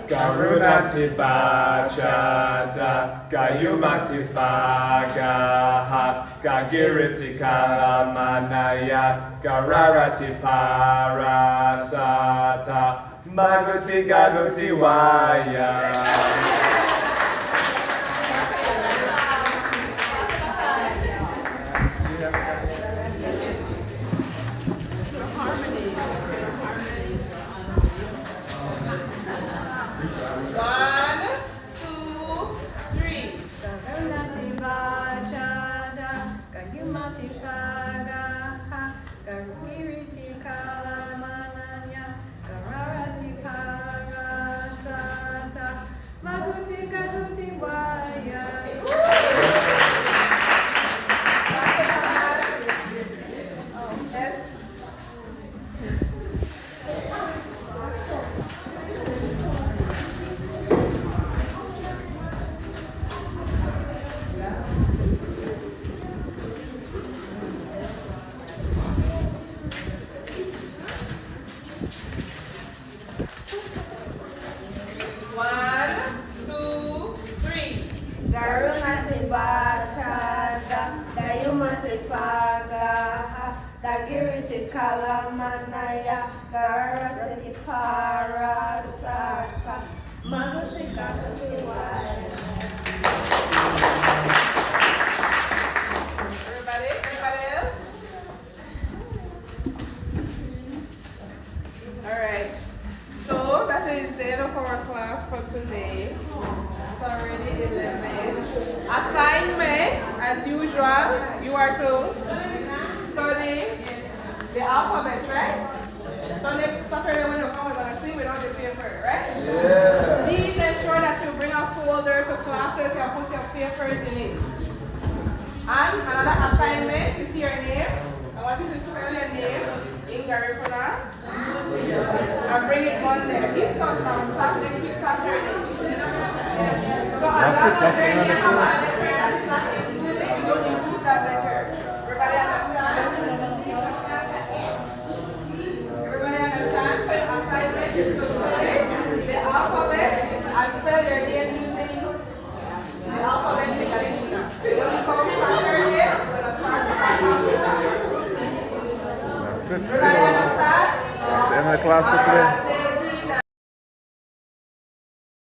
Garunati Bachada Gayumati Fagaha Gagiriti Kalamanaya Gararati Parasata Maguti Gaguti Waya. Alright, so that is the end of our class for today. It's already 11. Assignment, as usual, you are to study the alphabet, right? or bring it Monday. This was some next week Saturday. So as long as they have a letter that is not included, you don't include that letter. Everybody understand? Everybody understand? So your assignment is to study the alphabet and spell your name using the alphabet in Garifuna. So when you come Saturday, I'm going to start the final with that. Everybody understand? End of the class for today.